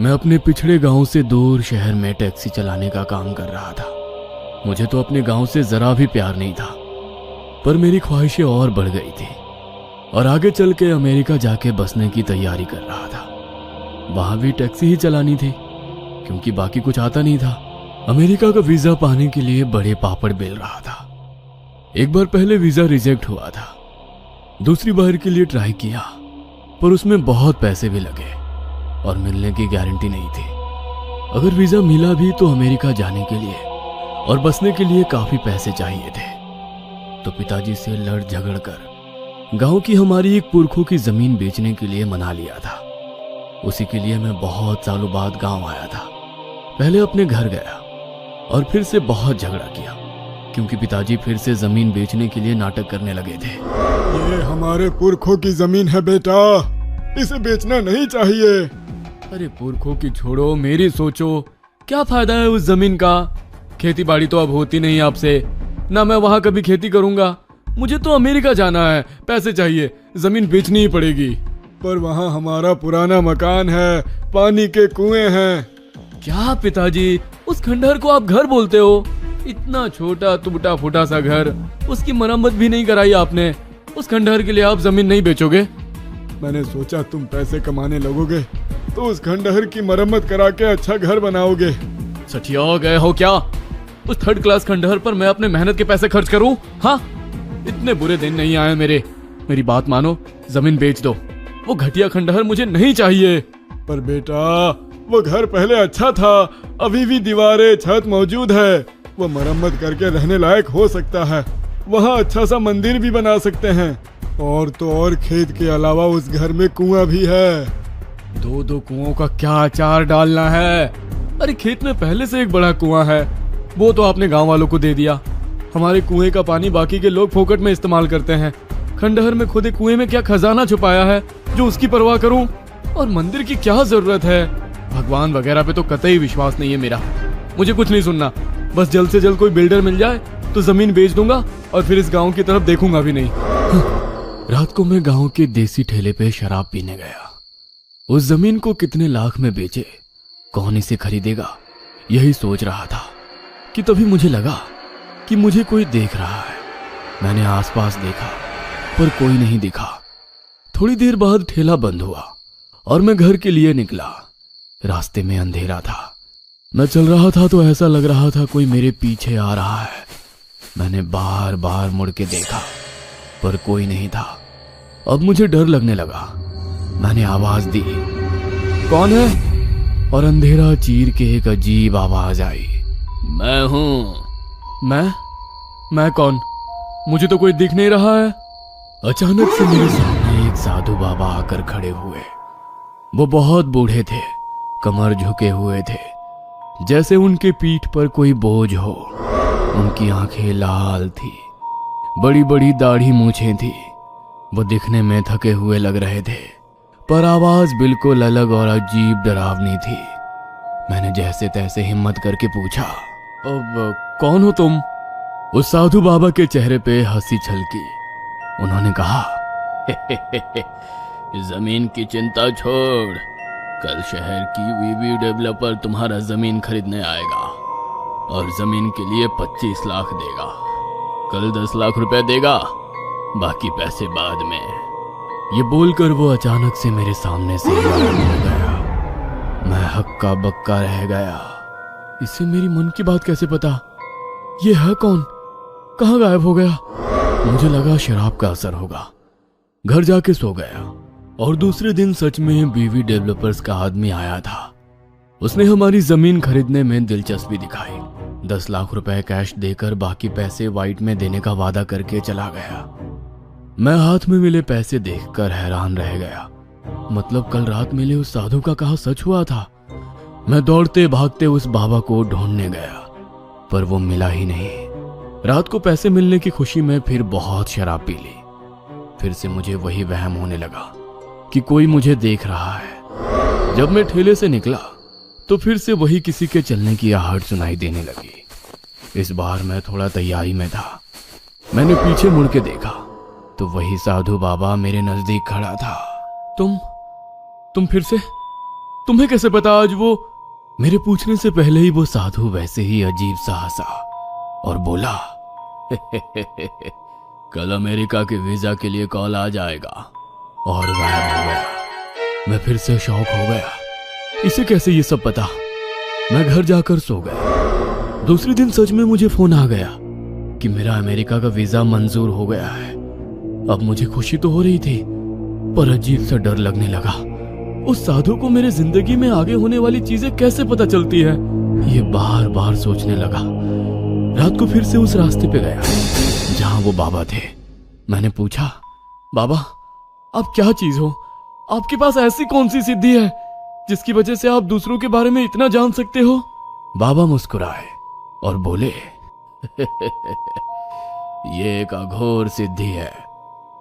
मैं अपने पिछड़े गांव से दूर शहर में टैक्सी चलाने का काम कर रहा था। मुझे तो अपने गांव से जरा भी प्यार नहीं था, पर मेरी ख्वाहिशें और बढ़ गई थी और आगे चल के अमेरिका जाके बसने की तैयारी कर रहा था। वहां भी टैक्सी ही चलानी थी क्योंकि बाकी कुछ आता नहीं था। अमेरिका का वीजा पाने के लिए बड़े पापड़ बेल रहा था। एक बार पहले वीजा रिजेक्ट हुआ था, दूसरी बार के लिए ट्राई किया, पर उसमें बहुत पैसे भी लगे और मिलने की गारंटी नहीं थी। अगर वीजा मिला भी तो अमेरिका जाने के लिए और बसने के लिए काफी पैसे चाहिए थे। तो पिताजी से लड़ झगड़ कर गांव की हमारी एक पुरखों की जमीन बेचने के लिए मना लिया था। उसी के लिए मैं बहुत सालों बाद गांव आया था। पहले अपने घर गया और फिर से बहुत झगड़ा किया क्योंकि पिताजी फिर से जमीन बेचने के लिए नाटक करने लगे थे। ये हमारे पुरखों की जमीन है बेटा, इसे बेचना नहीं चाहिए। अरे पुरखों की छोड़ो, मेरी सोचो। क्या फायदा है उस जमीन का? खेती बाड़ी तो अब होती नहीं आपसे, ना मैं वहां कभी खेती करूंगा। मुझे तो अमेरिका जाना है, पैसे चाहिए, जमीन बेचनी ही पड़ेगी। पर वहाँ हमारा पुराना मकान है, पानी के कुएं हैं। क्या पिताजी, उस खंडहर को आप घर बोलते हो? इतना छोटा टूटा फूटा सा घर, उसकी मरम्मत भी नहीं कराई आपने। उस खंडहर के लिए आप जमीन नहीं बेचोगे? मैंने सोचा तुम पैसे कमाने लगोगे तो उस खंडहर की मरम्मत करा के अच्छा घर बनाओगे। सठिया गए हो क्या? उस थर्ड क्लास खंडहर पर मैं अपने मेहनत के पैसे खर्च करूं? हाँ, इतने बुरे दिन नहीं आए मेरे। मेरी बात मानो, जमीन बेच दो। वो घटिया खंडहर मुझे नहीं चाहिए। पर बेटा, वो घर पहले अच्छा था, अभी भी दीवारें छत मौजूद है। वो मरम्मत करके रहने लायक हो सकता है। वहाँ अच्छा सा मंदिर भी बना सकते हैं। और तो और खेत के अलावा उस घर में कुआं भी है। दो दो कुओं का क्या अचार डालना है? अरे खेत में पहले से एक बड़ा कुआं है, वो तो आपने गांव वालों को दे दिया। हमारे कुएं का पानी बाकी के लोग फोकट में इस्तेमाल करते हैं। खंडहर में खुदे कुएं में क्या खजाना छुपाया है जो उसकी परवाह करूं? और मंदिर की क्या जरूरत है? भगवान वगैरह पे तो कतई विश्वास नहीं है मेरा। मुझे कुछ नहीं सुनना, बस जल्द से जल्द कोई बिल्डर मिल जाए तो जमीन बेच दूंगा और फिर इस गांव की तरफ देखूंगा भी नहीं। रात को मैं गांव के देसी ठेले पे शराब पीने गया। उस जमीन को कितने लाख में बेचे, कौन इसे खरीदेगा, यही सोच रहा था कि तभी मुझे लगा कि मुझे कोई देख रहा है। मैंने आसपास देखा पर कोई नहीं दिखा। थोड़ी देर बाद ठेला बंद हुआ और मैं घर के लिए निकला। रास्ते में अंधेरा था। मैं चल रहा था तो ऐसा लग रहा था कोई मेरे पीछे आ रहा है। मैंने बार बार मुड़ के देखा पर कोई नहीं था। अब मुझे डर लगने लगा। मैंने आवाज दी, कौन है? और अंधेरा चीर के एक अजीब आवाज आई, मैं हूं। मैं कौन? मुझे तो कोई दिख नहीं रहा है। अचानक से मेरे सामने एक साधु बाबा आकर खड़े हुए। वो बहुत बूढ़े थे, कमर झुके हुए थे, जैसे उनके पीठ पर कोई बोझ हो। उनकी आंखें लाल थी, बड़ी बड़ी दाढ़ी मूछें थी। वो दिखने में थके हुए लग रहे थे, पर आवाज बिल्कुल अलग और अजीब डरावनी थी। मैंने जैसे तैसे हिम्मत करके पूछा, अब कौन हो तुम? उस साधु बाबा के चेहरे पे हंसी छलकी। उन्होंने कहा, जमीन की चिंता छोड़, कल शहर की वीवी डेवलपर तुम्हारा जमीन खरीदने आएगा और जमीन के लिए 25 लाख देगा। कल 10 लाख रुपए देगा, बाकी पैसे बाद में। ये बोलकर वो अचानक से मेरे सामने से गायब हो गया। मैं हक्का बक्का रह गया। इससे मेरी मन की बात कैसे पता? ये है कौन? कहाँ गायब हो गया? मुझे लगा शराब का असर होगा। घर जाके सो गया और दूसरे दिन सच में बीवी डेवलपर्स का आदमी आया था। उसने हमारी जमीन खरीदने में दिलचस्पी दिखाई। 10 लाख रुपए कैश देकर बाकी पैसे वाइट में देने का वादा करके चला गया। मैं हाथ में मिले पैसे देखकर हैरान रह गया। मतलब कल रात मिले उस साधु का कहा सच हुआ था। मैं दौड़ते भागते उस बाबा को ढूंढने गया, पर वो मिला ही नहीं। रात को पैसे मिलने की खुशी में फिर बहुत शराब पी ली। फिर से मुझे वही वहम होने लगा कि कोई मुझे देख रहा है। जब मैं ठेले से निकला तो फिर से वही किसी के चलने की आहट सुनाई देने लगी। इस बार मैं थोड़ा तैयारी में था। मैंने पीछे मुड़ के देखा तो वही साधु बाबा मेरे नजदीक खड़ा था। तुम फिर से? तुम्हें कैसे पता आज वो? मेरे पूछने से पहले ही वो साधु वैसे ही अजीब सा हंसा और बोला, कल अमेरिका के वीजा के लिए कॉल आ जाएगा। और गायब हो गया। मैं फिर से शॉक हो गया। इसे कैसे ये सब पता? मैं घर जाकर सो गया। दूसरे दिन सच में मुझे फोन आ गया कि मेरा अमेरिका का वीजा मंजूर हो गया है। अब मुझे खुशी तो हो रही थी, पर अजीब सा डर लगने लगा। उस साधु को मेरे जिंदगी में आगे होने वाली चीजें कैसे पता चलती है, ये बार बार सोचने लगा। रात को फिर से उस रास्ते पे गया जहां वो बाबा थे। मैंने पूछा, बाबा आप क्या चीज हो? आपके पास ऐसी कौन सी सिद्धि है जिसकी वजह से आप दूसरों के बारे में इतना जान सकते हो? बाबा मुस्कुराए और बोले, ये एक अघोर सिद्धि है,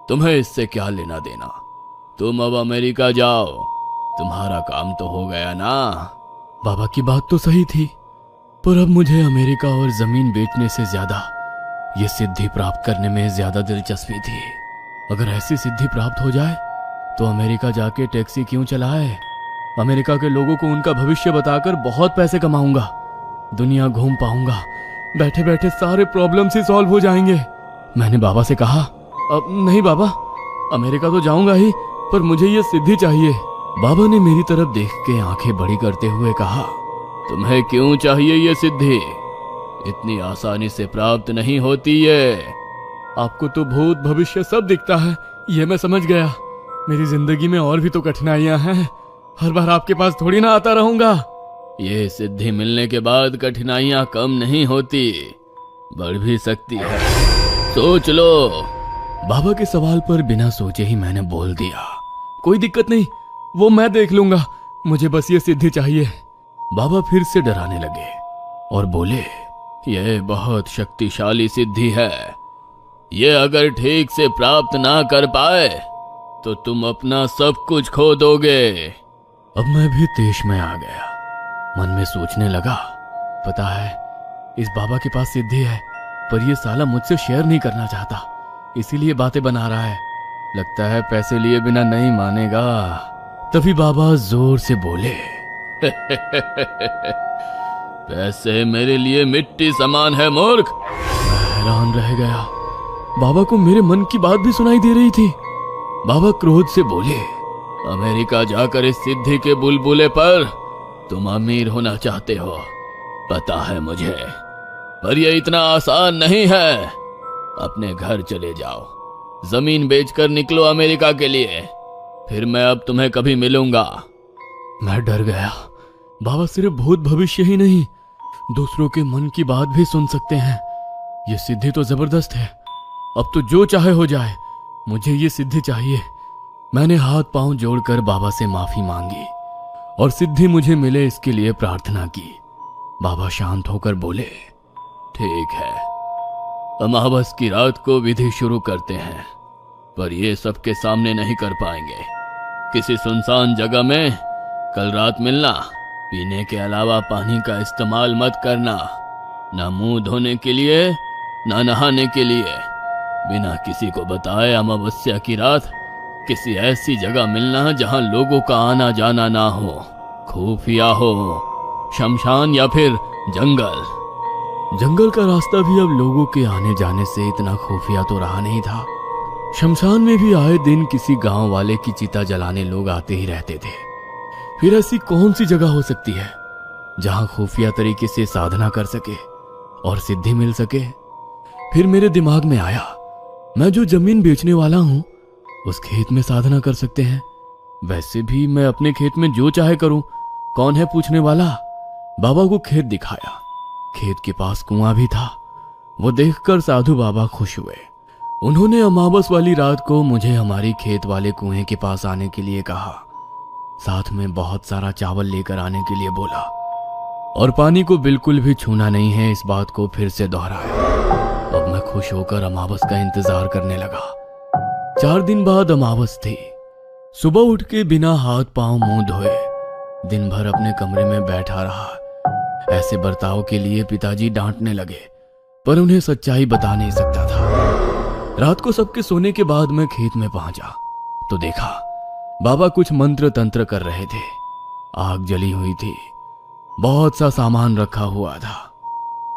तुम्हें इससे क्या लेना देना? तुम अब अमेरिका जाओ, तुम्हारा काम तो हो गया ना। बाबा की बात तो सही थी, पर अब मुझे अमेरिका और जमीन बेचने से ज्यादा ये सिद्धि प्राप्त करने में ज्यादा दिलचस्पी थी। अगर ऐसी सिद्धि प्राप्त हो जाए तो अमेरिका जाके टैक्सी क्यों चलाए? अमेरिका के लोगों को उनका भविष्य बताकर बहुत पैसे कमाऊंगा, दुनिया घूम पाऊंगा, बैठे बैठे सारे प्रॉब्लम्स ही सॉल्व हो जाएंगे। मैंने बाबा से कहा, अब नहीं बाबा, अमेरिका तो जाऊंगा ही, पर मुझे ये सिद्धि चाहिए। बाबा ने मेरी तरफ देख के आंखें बड़ी करते हुए कहा, तुम्हें क्यों चाहिए ये सिद्धि? इतनी आसानी से प्राप्त नहीं होती ये। आपको तो भूत भविष्य सब दिखता है, ये मैं समझ गया। मेरी जिंदगी में और भी तो कठिनाइयां हैं, हर बार आपके पास थोड़ी ना आता रहूंगा। ये सिद्धि मिलने के बाद कठिनाइयां कम नहीं होती, बढ़ भी सकती है, सोच लो। बाबा के सवाल पर बिना सोचे ही मैंने बोल दिया, कोई दिक्कत नहीं, वो मैं देख लूंगा, मुझे बस ये सिद्धि चाहिए। बाबा फिर से डराने लगे और बोले, यह बहुत शक्तिशाली सिद्धि है, ये अगर ठीक से प्राप्त ना कर पाए तो तुम अपना सब कुछ खो दोगे। अब मैं भी देश में आ गया। मन में सोचने लगा, पता है इस बाबा के पास सिद्धि है, पर ये साला मुझसे शेयर नहीं करना चाहता, इसीलिए बातें बना रहा है। लगता है पैसे लिए बिना नहीं मानेगा। तभी बाबा जोर से बोले, पैसे मेरे लिए मिट्टी समान है मूर्ख। मैं हैरान रह गया। बाबा को मेरे मन की बात भी सुनाई दे रही थी। बाबा क्रोध से बोले, अमेरिका जाकर इस सिद्धि के बुलबुले पर तुम अमीर होना चाहते हो, पता है मुझे, पर यह इतना आसान नहीं है। अपने घर चले जाओ, जमीन बेचकर निकलो अमेरिका के लिए, फिर मैं अब तुम्हें कभी मिलूंगा। मैं डर गया। बाबा सिर्फ भूत भविष्य ही नहीं, दूसरों के मन की बात भी सुन सकते हैं। ये सिद्धि तो जबरदस्त है, अब तो जो चाहे हो जाए, मुझे ये सिद्धि चाहिए। मैंने हाथ पांव जोड़कर बाबा से माफी मांगी और सिद्धि मुझे मिले इसके लिए प्रार्थना की। बाबा शांत होकर बोले, ठीक है, अमावस की रात को विधि शुरू करते हैं, पर ये सबके सामने नहीं कर पाएंगे। किसी सुनसान जगह में कल रात मिलना। पीने के अलावा पानी का इस्तेमाल मत करना, ना मुंह धोने के लिए ना नहाने के लिए। बिना किसी को बताए अमावस्या की रात किसी ऐसी जगह मिलना जहां लोगों का आना जाना ना हो, खुफिया हो, शमशान या फिर जंगल। जंगल का रास्ता भी अब लोगों के आने जाने से इतना खुफिया तो रहा नहीं था। शमशान में भी आए दिन किसी गांव वाले की चिता जलाने लोग आते ही रहते थे। फिर ऐसी कौन सी जगह हो सकती है जहां खुफिया तरीके से साधना कर सके और सिद्धि मिल सके? फिर मेरे दिमाग में आया, मैं जो जमीन बेचने वाला हूं उस खेत में साधना कर सकते हैं। वैसे भी मैं अपने खेत में जो चाहे करूं, कौन है पूछने वाला। बाबा को खेत दिखाया। खेत के पास कुआं भी था। वो देखकर साधु बाबा खुश हुए। उन्होंने अमावस वाली रात को मुझे हमारी खेत वाले कुएं के पास आने के लिए कहा। साथ में बहुत सारा चावल लेकर आने के लिए बोला और पानी को बिल्कुल भी छूना नहीं है, इस बात को फिर से दोहराया। अब मैं खुश होकर अमावस का इंतजार करने लगा। 4 दिन बाद अमावस थी। सुबह उठ के बिना हाथ पांव मुंह धोए दिन भर अपने कमरे में बैठा रहा। ऐसे बर्ताव के लिए पिताजी डांटने लगे, पर उन्हें सच्चाई बता नहीं सकता था। रात को सबके सोने के बाद मैं खेत में पहुंचा तो देखा बाबा कुछ मंत्र तंत्र कर रहे थे। आग जली हुई थी। बहुत सा सामान रखा हुआ था,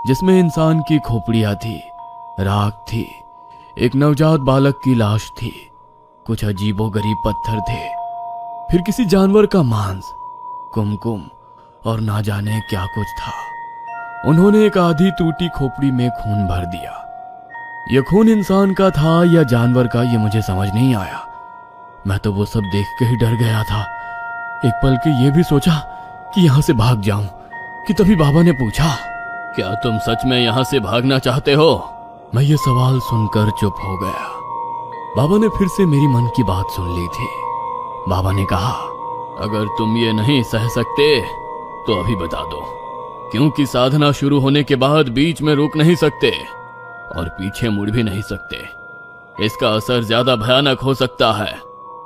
जिसमें इंसान की खोपड़ियां थी, राख थी, एक नवजात बालक की लाश थी, कुछ अजीबोगरीब पत्थर थे, फिर किसी जानवर का मांस, कुमकुम और ना जाने क्या कुछ था। उन्होंने एक आधी टूटी खोपड़ी में खून भर दिया। यह खून इंसान का था या जानवर का, यह मुझे समझ नहीं आया। मैं तो वो सब देख के ही डर गया था। एक पल के ये भी सोचा कि यहां से भाग जाऊं कि तभी बाबा ने पूछा, क्या तुम सच में यहां से भागना चाहते हो? मैं ये सवाल सुनकर चुप हो गया। बाबा ने फिर से मेरी मन की बात सुन ली थी। बाबा ने कहा, अगर तुम ये नहीं सह सकते तो अभी बता दो, क्योंकि साधना शुरू होने के बाद बीच में रुक नहीं सकते और पीछे मुड़ भी नहीं सकते। इसका असर ज्यादा भयानक हो सकता है।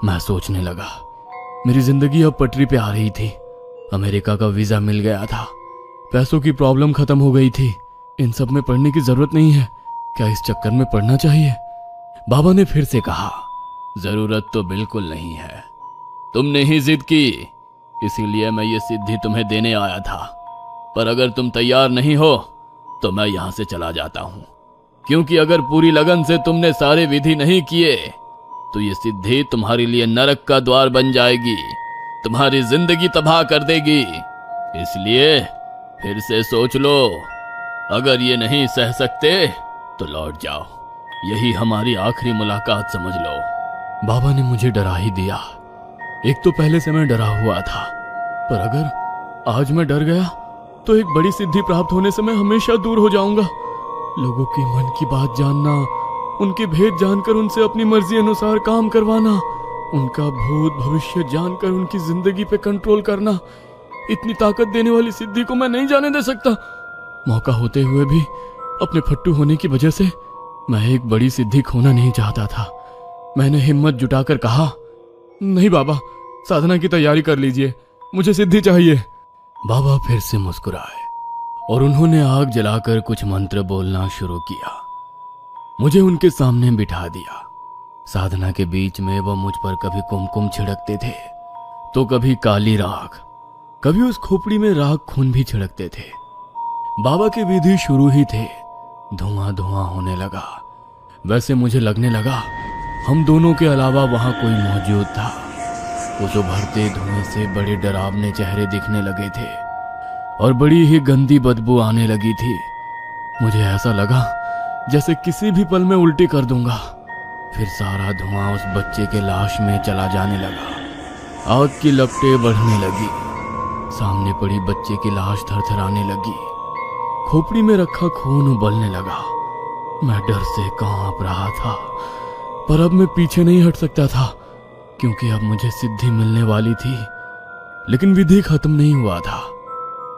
मैं सोचने लगा, मेरी जिंदगी अब पटरी पे आ रही थी। अमेरिका का वीजा मिल गया था, पैसों की प्रॉब्लम खत्म हो गई थी। इन सब में पढ़ने की जरूरत नहीं है। क्या इस चक्कर में पढ़ना चाहिए? बाबा ने फिर से कहा, जरूरत तो बिल्कुल नहीं है। तुमने ही जिद की, इसीलिए मैं ये सिद्धि तुम्हें देने आया था। पर अगर तुम तैयार नहीं हो तो मैं यहां से चला जाता हूं, क्योंकि अगर पूरी लगन से तुमने सारे विधि नहीं किए तो ये सिद्धि तुम्हारे लिए नरक का द्वार बन जाएगी, तुम्हारी जिंदगी तबाह कर देगी। इसलिए फिर से सोच लो। अगर ये नहीं सह सकते तो लौट जाओ। यही हमारी आखिरी मुलाकात समझ लो। बाबा ने मुझे डरा ही दिया। एक तो पहले से मैं डरा हुआ था, पर अगर आज मैं डर गया तो एक बड़ी सिद्धि प्राप्त होने से मैं हमेशा दूर हो जाऊंगा। लोगों की मन की बात जानना, उनके भेद जानकर उनसे अपनी मर्जी अनुसार काम करवाना, उनका भूत भविष्य जानकर उनकी जिंदगी पे कंट्रोल करना, इतनी ताकत देने वाली सिद्धि को मैं नहीं जाने दे सकता। मौका होते हुए भी अपने फट्टू होने की वजह से मैं एक बड़ी सिद्धि खोना नहीं चाहता था। मैंने हिम्मत जुटाकर कहा, नहीं बाबा, साधना की तैयारी कर लीजिए, मुझे सिद्धि चाहिए। बाबा फिर से मुस्कुराए और उन्होंने आग जलाकर कुछ मंत्र बोलना शुरू किया। मुझे उनके सामने बिठा दिया। साधना के बीच में वह मुझ पर कभी कुमकुम छिड़कते थे तो कभी काली राख, कभी उस खोपड़ी में राख खून भी छिड़कते थे। बाबा की विधि शुरू ही थे। धुआं धुआं होने लगा। वैसे मुझे लगने लगा हम दोनों के अलावा वहां कोई मौजूद था। उस उभरते धुएं से बड़े डरावने चेहरे दिखने लगे थे और बड़ी ही गंदी बदबू आने लगी थी। मुझे ऐसा लगा जैसे किसी भी पल में उल्टी कर दूंगा। फिर सारा धुआं उस बच्चे के लाश में चला जाने लगा। आग की लपटें बढ़ने लगी। सामने पड़ी बच्चे की लाश थरथराने लगी। खोपड़ी में रखा खून उबलने लगा। मैं डर से कांप रहा था, पर अब मैं पीछे नहीं हट सकता था, क्योंकि अब मुझे सिद्धि मिलने वाली थी। लेकिन विधि खत्म नहीं हुआ था।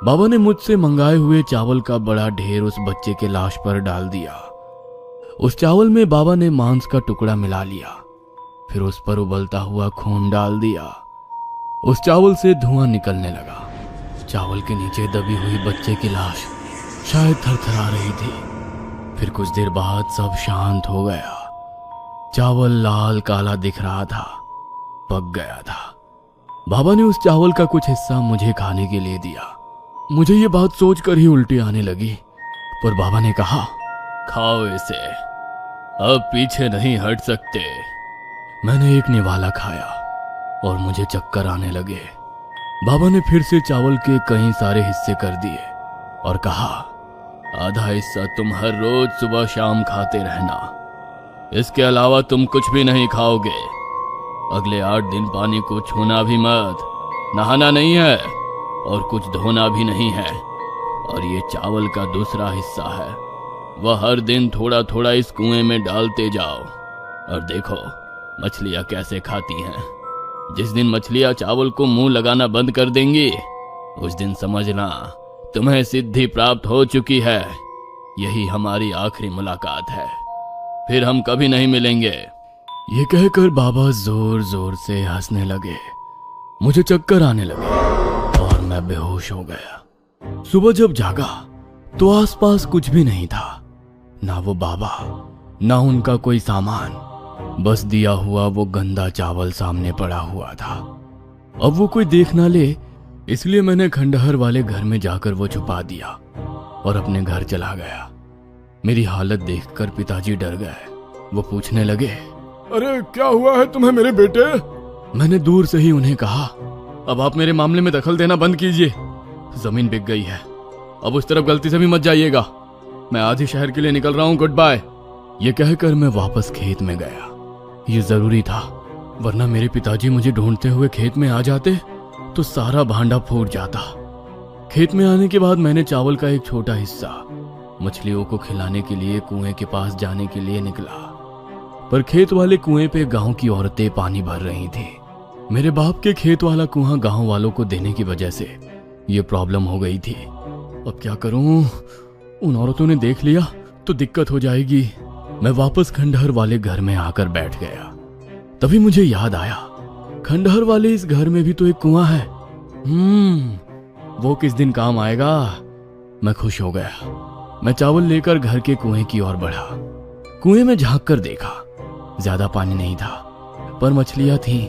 बाबा ने मुझसे मंगाए हुए चावल का बड़ा ढेर उस बच्चे के लाश पर डाल दिया। उस चावल में बाबा ने मांस का टुकड़ा मिला लिया, फिर उस पर उबलता हुआ खून डाल दिया। उस चावल से धुआं निकलने लगा। चावल के नीचे दबी हुई बच्चे की लाश शायद थरथरा रही थी। फिर कुछ देर बाद सब शांत हो गया। चावल लाल काला दिख रहा था, पक गया था। बाबा ने उस चावल का कुछ हिस्सा मुझे खाने के लिए दिया। मुझे ये बात सोचकर ही उल्टी आने लगी, पर बाबा ने कहा, खाओ इसे, अब पीछे नहीं हट सकते। मैंने एक निवाला खाया और मुझे चक्कर आने लगे। बाबा ने फिर से चावल के कई सारे हिस्से कर दिए और कहा, आधा हिस्सा तुम हर रोज सुबह शाम खाते रहना। इसके अलावा तुम कुछ भी नहीं खाओगे। अगले 8 दिन पानी को छूना भी मत, नहाना नहीं है और कुछ धोना भी नहीं है। और ये चावल का दूसरा हिस्सा है, वह हर दिन थोड़ा थोड़ा इस कुएं में डालते जाओ और देखो मछलियां कैसे खाती हैं। जिस दिन मछलियां चावल को मुंह लगाना बंद कर देंगी, उस दिन समझना तुम्हें सिद्धि प्राप्त हो चुकी है। यही हमारी आखिरी मुलाकात है, फिर हम कभी नहीं मिलेंगे। ये कहकर बाबा जोर जोर से हंसने लगे। मुझे चक्कर आने लगे और मैं बेहोश हो गया। सुबह जब जागा तो आसपास कुछ भी नहीं था, ना वो बाबा, ना उनका कोई सामान, बस दिया हुआ वो गंदा चावल सामने पड़ा हुआ था। अब वो कोई देख ना ले इसलिए मैंने खंडहर वाले घर में जाकर वो छुपा दिया और अपने घर चला गया। मेरी हालत देखकर पिताजी डर गए। वो पूछने लगे, अरे क्या हुआ है तुम्हें मेरे बेटे? मैंने दूर से ही उन्हें कहा, अब आप मेरे मामले में दखल देना बंद कीजिए। जमीन बिक गई है, अब उस तरफ गलती से भी मत जाइएगा। मैं आज ही शहर के लिए निकल रहा हूँ, गुड बाय। ये कहकर मैं वापस खेत में गया। ये जरूरी था, वरना मेरे पिताजी मुझे ढूंढते हुए खेत में आ जाते तो सारा भांडा फूट जाता। खेत में आने के बाद मैंने चावल का एक छोटा हिस्सा मछलियों को खिलाने के लिए कुएं के पास जाने के लिए निकला, पर खेत वाले कुएं पे गांव की औरतें पानी भर रही थी। मेरे बाप के खेत वाला कुआं गांव वालों को देने की वजह से ये प्रॉब्लम हो गई थी। अब क्या करूं? उन औरतों ने देख लिया तो दिक्कत हो जाएगी। मैं वापस खंडहर वाले घर में आकर बैठ गया। तभी मुझे याद आया, खंडहर वाले इस घर में भी तो एक कुआं है। वो किस दिन काम आएगा। मैं खुश हो गया। मैं चावल लेकर घर के कुएं की ओर बढ़ा। कुएं में झांक कर देखा, ज्यादा पानी नहीं था, पर मछलियां थीं।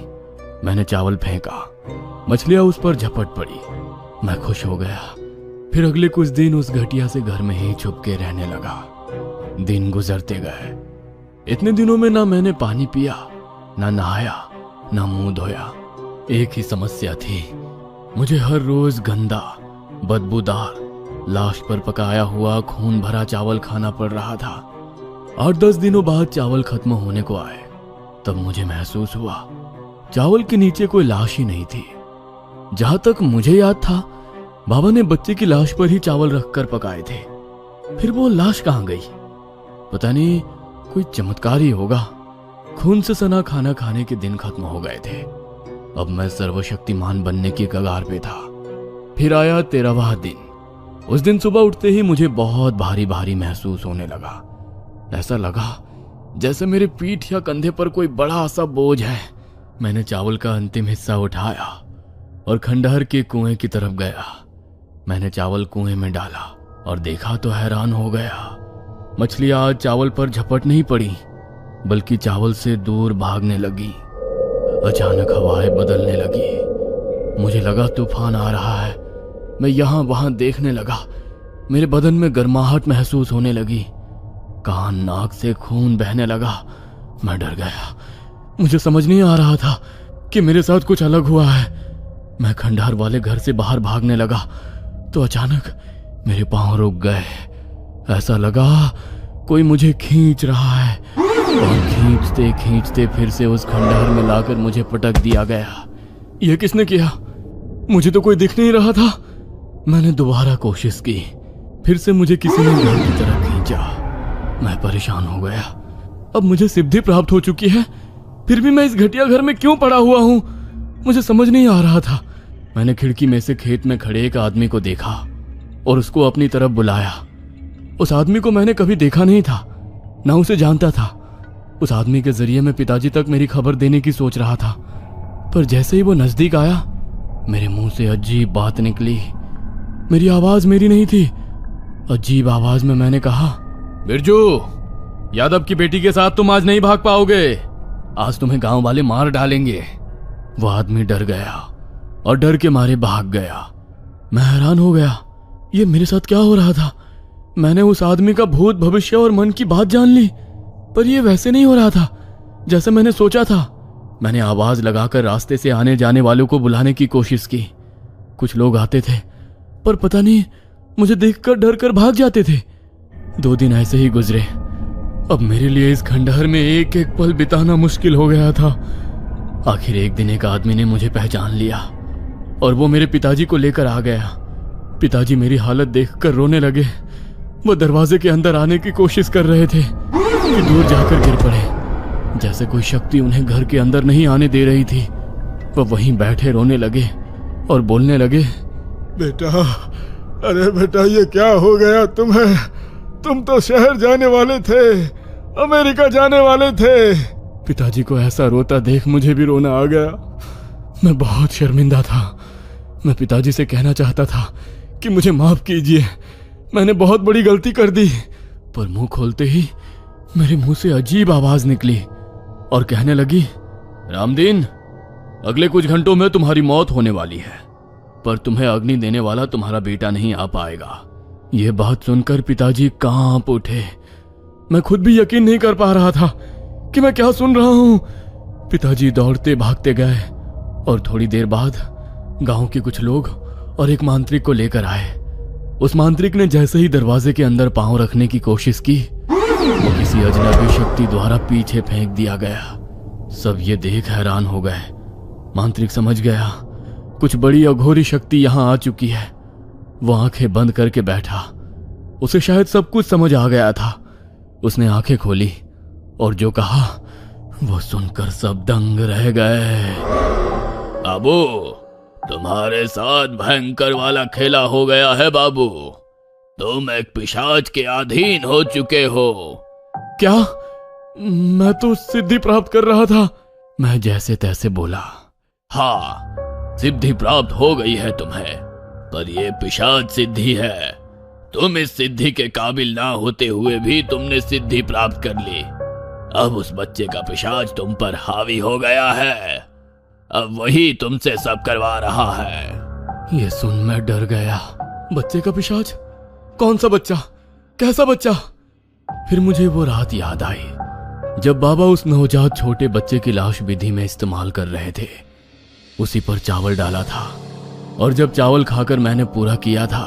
मैंने चावल फेंका, मछलियां उस पर झपट पड़ी। मैं खुश हो गया। फिर अगले कुछ दिन उस घटिया से घर में ही छुप के रहने लगा। दिन गुजरते गए। इतने दिनों में ना मैंने पानी पिया, ना नहाया, ना मुंह धोया। एक ही समस्या थी, मुझे हर रोज गंदा, बदबूदार, लाश पर पकाया हुआ खून भरा चावल खाना पड़ रहा था। 8-10 दिनों बाद चावल खत्म होने को आए, तब मुझे महसूस हुआ चावल के नीचे कोई लाश ही नहीं थी। जहां तक मुझे याद था, बाबा ने बच्चे की लाश पर ही चावल रखकर पकाए थे। फिर वो लाश कहां गई? पता नहीं, कोई चमत्कार ही होगा। खून से सना खाना खाने के दिन खत्म हो गए थे। अब मैं सर्वशक्तिमान बनने की कगार पे था। फिर आया 13वां दिन। उस दिन सुबह उठते ही मुझे बहुत भारी भारी महसूस होने लगा। ऐसा लगा जैसे मेरे पीठ या कंधे पर कोई बड़ा सा बोझ है। मैंने चावल का अंतिम हिस्सा उठाया और खंडहर के कुएं की तरफ गया। मैंने चावल कुएं में डाला और देखा तो हैरान हो गया। मछलियां आज चावल पर झपट नहीं पड़ी, बल्कि चावल से दूर भागने लगी। अचानक हवाएं बदलने लगी। मुझे लगा तूफान आ रहा है। मैं यहां वहां देखने लगा। मेरे बदन में गर्माहट महसूस होने लगी। कान नाक से खून बहने लगा। मैं डर गया। मुझे समझ नहीं आ रहा था कि मेरे साथ कुछ अलग हुआ है। मैं खंडहर वाले घर से बाहर भागने लगा तो अचानक मेरे पांव रुक गए। ऐसा लगा कोई मुझे खींच रहा है और खींचते खींचते फिर से उस खंडहर में लाकर मुझे पटक दिया गया। यह किसने किया? मुझे तो कोई दिख नहीं रहा था। मैंने दोबारा कोशिश की। फिर से मुझे किसी ने घर की तरफ खींचा। मैं परेशान हो गया। अब मुझे सिद्धि प्राप्त हो चुकी है, फिर भी मैं इस घटिया घर में क्यों पड़ा हुआ हूं? मुझे समझ नहीं आ रहा था। मैंने खिड़की में से खेत में खड़े एक आदमी को देखा और उसको अपनी तरफ बुलाया। उस आदमी को मैंने कभी देखा नहीं था, ना उसे जानता था। उस आदमी के जरिए मैं पिताजी तक मेरी खबर देने की सोच रहा था, पर जैसे ही वो नजदीक आया, मेरे मुंह से अजीब बात निकली। मेरी आवाज मेरी नहीं थी। अजीब आवाज में मैंने कहा, बिरजू, यादव की बेटी के साथ तुम आज नहीं भाग पाओगे। आज तुम्हें गांव वाले मार डालेंगे। वो आदमी डर गया और डर के मारे भाग गया। मैं हैरान हो गया, ये मेरे साथ क्या हो रहा था? मैंने उस आदमी का भूत, भविष्य और मन की बात जान ली, पर यह वैसे नहीं हो रहा था जैसे मैंने सोचा था। मैंने आवाज लगाकर रास्ते से आने जाने वालों को बुलाने की कोशिश की। कुछ लोग आते थे, पर पता नहीं मुझे देखकर डर कर भाग जाते थे। 2 दिन ऐसे ही गुजरे। अब मेरे लिए इस खंडहर में एक एक पल बिताना मुश्किल हो गया था। आखिर एक दिन एक आदमी ने मुझे पहचान लिया और वो मेरे पिताजी को लेकर आ गया। पिताजी मेरी हालत देखकर रोने लगे। वो दरवाजे के अंदर आने की कोशिश कर रहे थे कि दूर जाकर गिर पड़े। जैसे कोई शक्ति उन्हें घर के अंदर नहीं आने दे रही थी। वो वहीं बैठे रोने लगे और बोलने लगे, बेटा, अरे बेटा, ये क्या हो गया तुम्हें? तुम तो शहर जाने वाले थे, अमेरिका जाने वाले थे। पिताजी को ऐसा रोता देख मुझे भी रोना आ गया। मैं बहुत शर्मिंदा था। मैं पिताजी से कहना चाहता था कि मुझे माफ कीजिए, मैंने बहुत बड़ी गलती कर दी। पर मुंह खोलते ही मेरे मुंह से अजीब आवाज निकली और कहने लगी, रामदीन, अगले कुछ घंटों में तुम्हारी मौत होने वाली है। पर तुम्हें अग्नि देने वाला तुम्हारा बेटा नहीं आ पाएगा। यह बात सुनकर पिताजी कांप उठे। मैं खुद भी यकीन नहीं कर पा रहा था कि मैं क्या सुन रहा हूं। पिताजी दौड़ते भागते गए और थोड़ी देर बाद गांव के कुछ लोग और एक मांत्रिक को लेकर आए। उस मांत्रिक ने जैसे ही दरवाजे के अंदर पांव रखने की कोशिश की, वो किसी अजनबी शक्ति द्वारा पीछे फेंक दिया गया। सब ये देख हैरान हो गए। मांत्रिक समझ गया कुछ बड़ी अघोरी शक्ति यहां आ चुकी है। वो आंखें बंद करके बैठा। उसे शायद सब कुछ समझ आ गया था। उसने आंखें खोली और जो कहा वो सुनकर सब दंग रह गए। बाबू, तुम्हारे साथ भयंकर वाला खेला हो गया है बाबू। तुम एक पिशाच के अधीन हो चुके हो। क्या? मैं तो सिद्धि प्राप्त कर रहा था। मैं जैसे तैसे बोला। हाँ, सिद्धि प्राप्त हो गई है तुम्हें, पर यह पिशाच सिद्धि है। तुम इस सिद्धि के काबिल ना होते हुए भी तुमने सिद्धि प्राप्त कर ली। अब उस बच्चे का पिशाच तुम पर हावी हो गया है। अब वही तुमसे सब करवा रहा है। ये सुन मैं डर गया। बच्चे का पिशाच? कौन सा बच्चा? कैसा बच्चा? फिर मुझे वो रात याद आई जब बाबा उस नवजात छोटे बच्चे की लाश विधि में इस्तेमाल कर रहे थे। उसी पर चावल डाला था और जब चावल खाकर मैंने पूरा किया था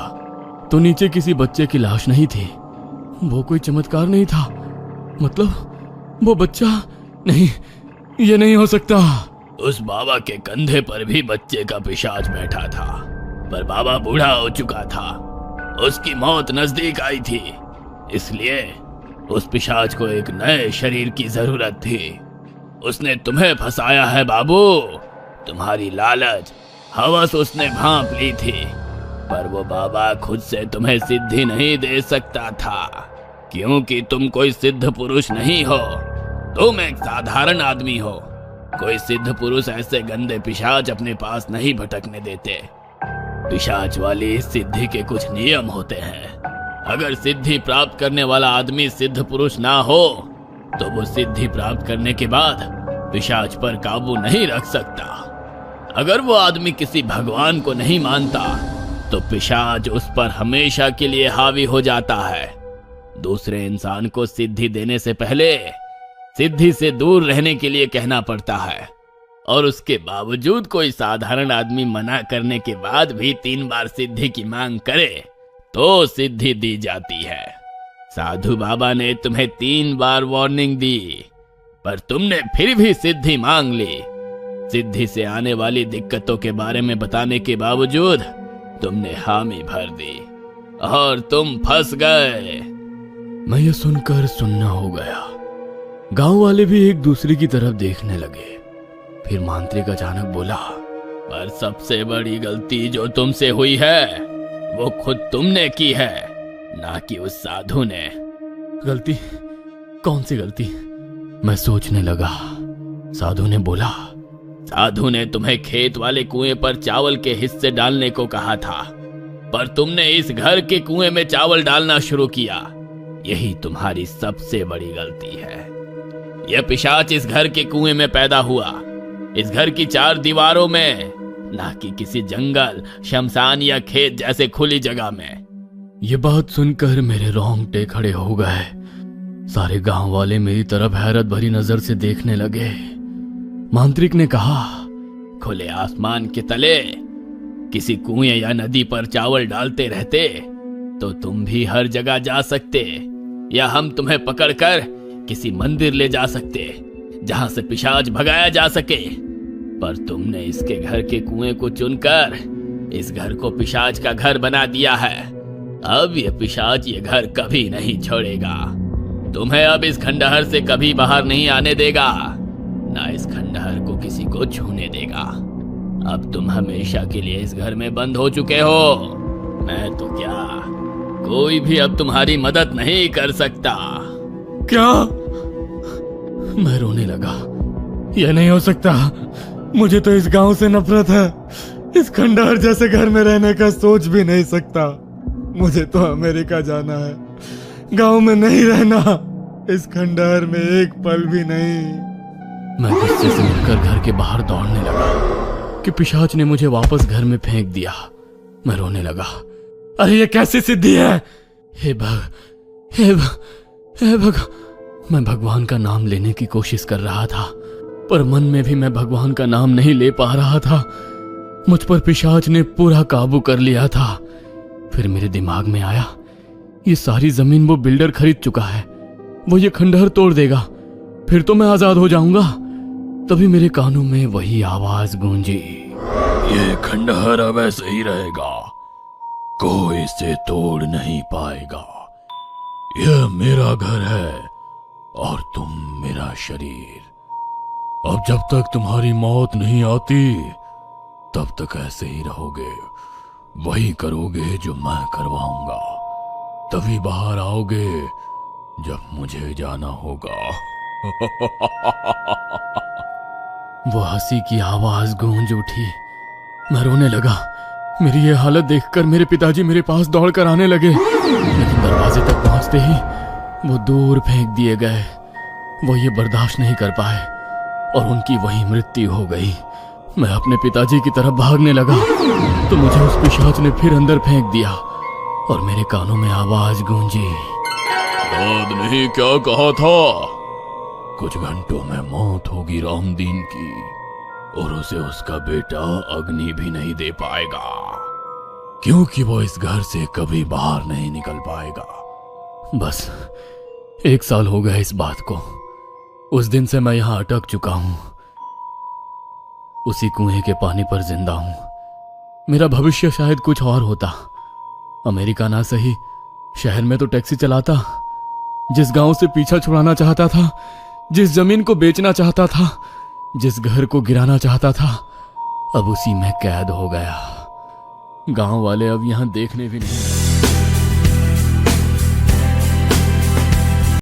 तो नीचे किसी बच्चे की लाश नहीं थी। वो कोई चमत्कार नहीं था। मतलब वो बच्चा नहीं, ये नहीं हो सकता। उस बाबा के कंधे पर भी बच्चे का पिशाच बैठा था, पर बाबा बूढ़ा हो चुका था। उसकी मौत नजदीक आई थी, इसलिए उस पिशाच को एक नए शरीर की जरूरत थी। उसने तुम्हें फंसाया है बाबू। तुम्हारी लालच, हवस उसने भांप ली थी, पर वो बाबा खुद से तुम्हें सिद्धि नहीं दे सकता था, क्योंकि तुम कोई सिद्ध पुरुष नहीं हो। तुम एक साधारण आदमी हो। कोई सिद्ध पुरुष ऐसे गंदे पिशाच अपने पास नहीं भटकने देते। पिशाच वाली सिद्धि के कुछ नियम होते हैं। अगर सिद्धि प्राप्त करने वाला आदमी सिद्ध पुरुष ना हो तो वो सिद्धि प्राप्त करने के बाद पिशाच पर काबू नहीं रख सकता। अगर वो आदमी किसी भगवान को नहीं मानता तो पिशाच उस पर हमेशा के लिए हावी हो जाता है। दूसरे इंसान को सिद्धि देने से पहले सिद्धि से दूर रहने के लिए कहना पड़ता है, और उसके बावजूद कोई साधारण आदमी मना करने के बाद भी 3 बार सिद्धि की मांग करे तो सिद्धि दी जाती है। साधु बाबा ने तुम्हें 3 बार वार्निंग दी, पर तुमने फिर भी सिद्धि मांग ली। सिद्धि से आने वाली दिक्कतों के बारे में बताने के बावजूद तुमने हामी भर दी और तुम फंस गए। मैं ये सुनकर सुन्ना हो गया। गांव वाले भी एक दूसरे की तरफ देखने लगे। फिर मांत्रिक अचानक बोला, पर सबसे बड़ी गलती जो तुमसे हुई है वो खुद तुमने की है, ना कि उस साधु ने। गलती? कौन सी गलती? मैं सोचने लगा। साधु ने बोला, साधु ने तुम्हें खेत वाले कुएं पर चावल के हिस्से डालने को कहा था, पर तुमने इस घर के कुएं में चावल डालना शुरू किया। यही तुम्हारी सबसे बड़ी गलती है। यह पिशाच इस घर के कुएं में पैदा हुआ, इस घर की 4 दीवारों में, ना कि किसी जंगल, शमशान या खेत जैसे खुली जगह में। ये बात सुनकर मेरे रोंगटे खड़े हो गए। सारे गांव वाले मेरी तरफ हैरत भरी नजर से देखने लगे। मांत्रिक ने कहा, खुले आसमान के तले किसी कुएं या नदी पर चावल डालते रहते तो तुम भी हर जगह जा सकते, या हम तुम्हें पकड़कर किसी मंदिर ले जा सकते जहां से पिशाच भगाया जा सके। पर तुमने इसके घर के कुएं को चुनकर इस घर को पिशाच का घर बना दिया है। अब ये पिशाच ये घर कभी नहीं छोड़ेगा। तुम्हें अब इस खंडहर से कभी बाहर नहीं आने देगा, ना इस खंडहर को किसी को छूने देगा। अब तुम हमेशा के लिए इस घर में बंद हो चुके हो। मैं तो क्या, कोई भी अब तुम्हारी मदद नहीं कर सकता। क्या? मैं रोने लगा। यह नहीं हो सकता। मुझे तो इस गांव से नफरत है। इस खंडहर जैसे घर में रहने का सोच भी नहीं सकता। मुझे तो अमेरिका जाना है, गांव में नहीं रहना, इस खंडहर में एक पल भी नहीं। मैं गुस्से से उठकर घर के बाहर दौड़ने लगा। कि पिशाच ने मुझे वापस घर में फेंक दिया। मैं रोने लगा। अरे ये कैसी सिद्धि है? हे भग, मैं भगवान का नाम लेने की कोशिश कर रहा था, पर मन में भी मैं भगवान का नाम नहीं ले पा रहा था। मुझ पर पिशाच ने पूरा काबू कर लिया था। फिर मेरे दिमाग में आया, ये सारी जमीन वो बिल्डर खरीद चुका है, वो ये खंडहर तोड़ देगा, फिर तो मैं आजाद हो जाऊंगा। तभी मेरे कानों में वही आवाज गूंजी, ये खंडहर अब ऐसे ही रहेगा, कोई इसे तोड़ नहीं पाएगा। यह मेरा घर है और तुम मेरा शरीर। अब जब तक तुम्हारी मौत नहीं आती तब तक ऐसे ही रहोगे, वही करोगे जो मैं करवाऊंगा। तभी बाहर आओगे जब मुझे जाना होगा। वो हंसी की आवाज गूंज उठी। मैं रोने लगा। मेरी ये हालत देखकर मेरे पिताजी मेरे पास दौड़कर आने लगे, लेकिन दरवाजे तक पहुंचते ही वो दूर फेंक दिए गए। वो ये बर्दाश्त नहीं कर पाए और उनकी वही मृत्यु हो गई। मैं अपने पिताजी की तरफ भागने लगा तो मुझे उस पिशाच ने फिर अंदर फेंक दिया और मेरे कानों में आवाज गूंजी, याद नहीं क्या कहा था? कुछ घंटों में मौत होगी रामदीन की और उसे उसका बेटा अग्नि भी नहीं दे पाएगा, क्योंकि वो इस घर से कभी बाहर नहीं निकल पाएगा। बस 1 साल हो गया इस बात को। उस दिन से मैं यहां अटक चुका हूं, उसी कुएं के पानी पर जिंदा हूं। मेरा भविष्य शायद कुछ और होता। अमेरिका ना सही, शहर में तो टैक्सी चलाता। जिस गांव से पीछा छुड़ाना चाहता था, जिस जमीन को बेचना चाहता था, जिस घर को गिराना चाहता था, अब उसी में कैद हो गया। गांव वाले अब यहां देखने भी नहीं